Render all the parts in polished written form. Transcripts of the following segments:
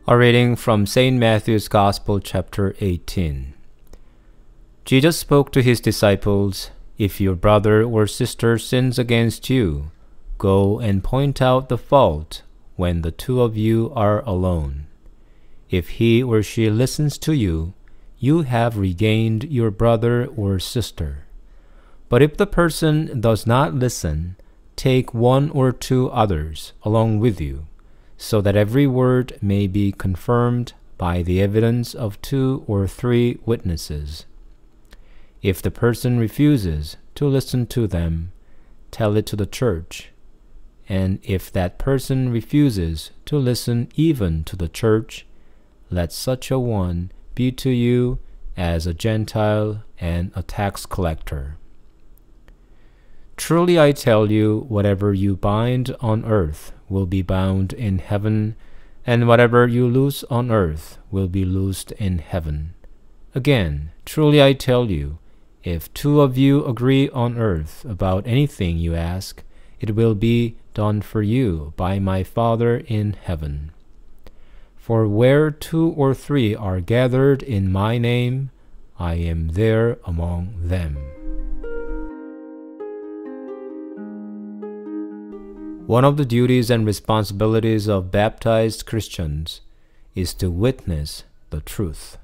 A reading from St. Matthew's Gospel, chapter 18. Jesus spoke to his disciples, "If your brother or sister sins against you, go and point out the fault when the two of you are alone. If he or she listens to you, you have regained your brother or sister. But if the person does not listen, take one or two others along with you, so that every word may be confirmed by the evidence of 2 or 3 witnesses. If the person refuses to listen to them, tell it to the church. And if that person refuses to listen even to the church, let such a one be to you as a Gentile and a tax collector. Truly I tell you, whatever you bind on earth will be bound in heaven, and whatever you loose on earth will be loosed in heaven. Again, truly I tell you, if 2 of you agree on earth about anything you ask, it will be done for you by my Father in heaven. For where 2 or 3 are gathered in my name, I am there among them." One of the duties and responsibilities of baptized Christians is to witness the truth.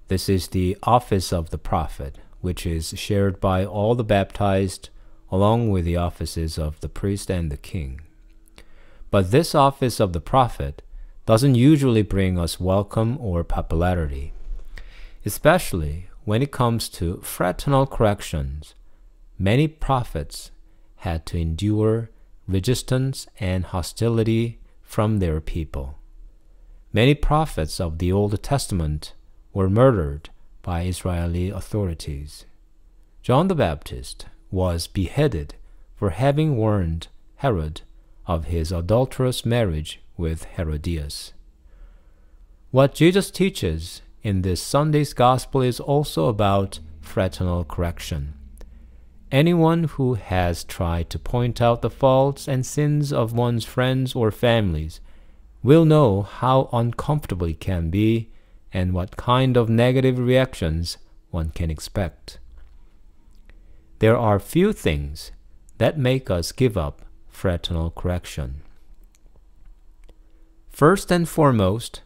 This is the office of the prophet, which is shared by all the baptized, along with the offices of the priest and the king. But this office of the prophet doesn't usually bring us welcome or popularity, especially when it comes to fraternal corrections. Many prophets had to endure resistance and hostility from their people. Many prophets of the Old Testament were murdered by Israeli authorities. John the Baptist was beheaded for having warned Herod of his adulterous marriage with Herodias. What Jesus teaches in this Sunday's Gospel is also about fraternal correction. Anyone who has tried to point out the faults and sins of one's friends or families will know how uncomfortable it can be and what kind of negative reactions one can expect. There are few things that make us give up fraternal correction. First and foremost,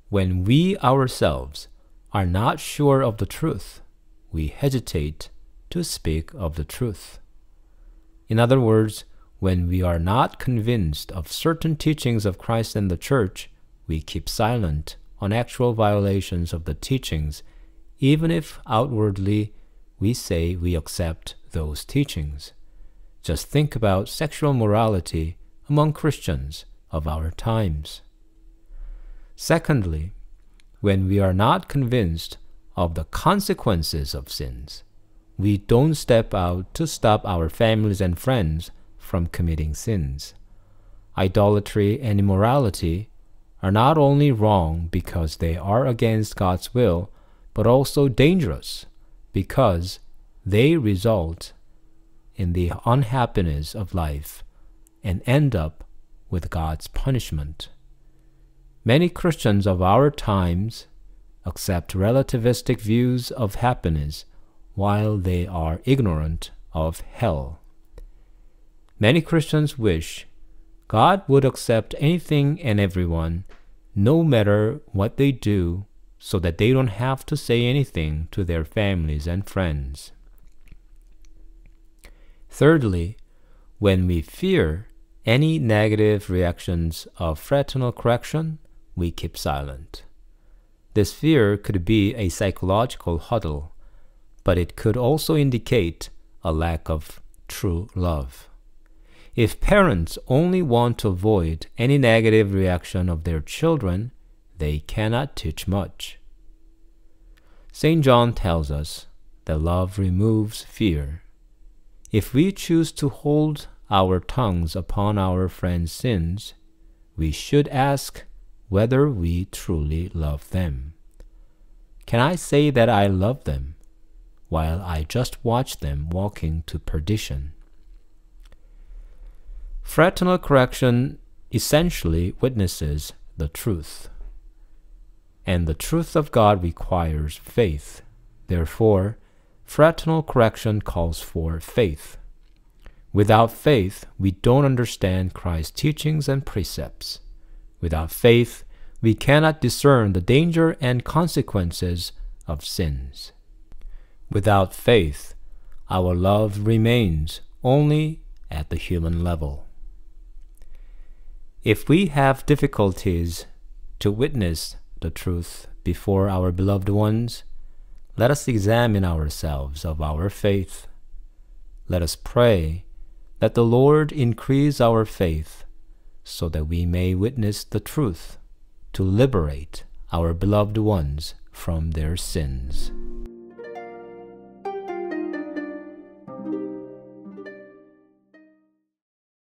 when we ourselves are not sure of the truth, we hesitate to speak of the truth. In other words, when we are not convinced of certain teachings of Christ and the Church, we keep silent on actual violations of the teachings, even if outwardly we say we accept those teachings. Just think about sexual morality among Christians of our times. Secondly, when we are not convinced of the consequences of sins, we don't step out to stop our families and friends from committing sins. Idolatry and immorality are not only wrong because they are against God's will, but also dangerous because they result in the unhappiness of life and end up with God's punishment. Many Christians of our times accept relativistic views of happiness while they are ignorant of hell. Many Christians wish God would accept anything and everyone, no matter what they do, so that they don't have to say anything to their families and friends. Thirdly, when we fear any negative reactions of fraternal correction, we keep silent. This fear could be a psychological huddle, but it could also indicate a lack of true love. If parents only want to avoid any negative reaction of their children, they cannot teach much. St. John tells us that love removes fear. If we choose to hold our tongues upon our friends' sins, we should ask whether we truly love them. Can I say that I love them while I just watch them walking to perdition? Fraternal correction essentially witnesses the truth. and the truth of God requires faith. Therefore, fraternal correction calls for faith. Without faith, we don't understand Christ's teachings and precepts. Without faith, we cannot discern the danger and consequences of sins. Without faith, our love remains only at the human level. If we have difficulties to witness the truth before our beloved ones, let us examine ourselves of our faith. Let us pray that the Lord increase our faith so that we may witness the truth to liberate our beloved ones from their sins.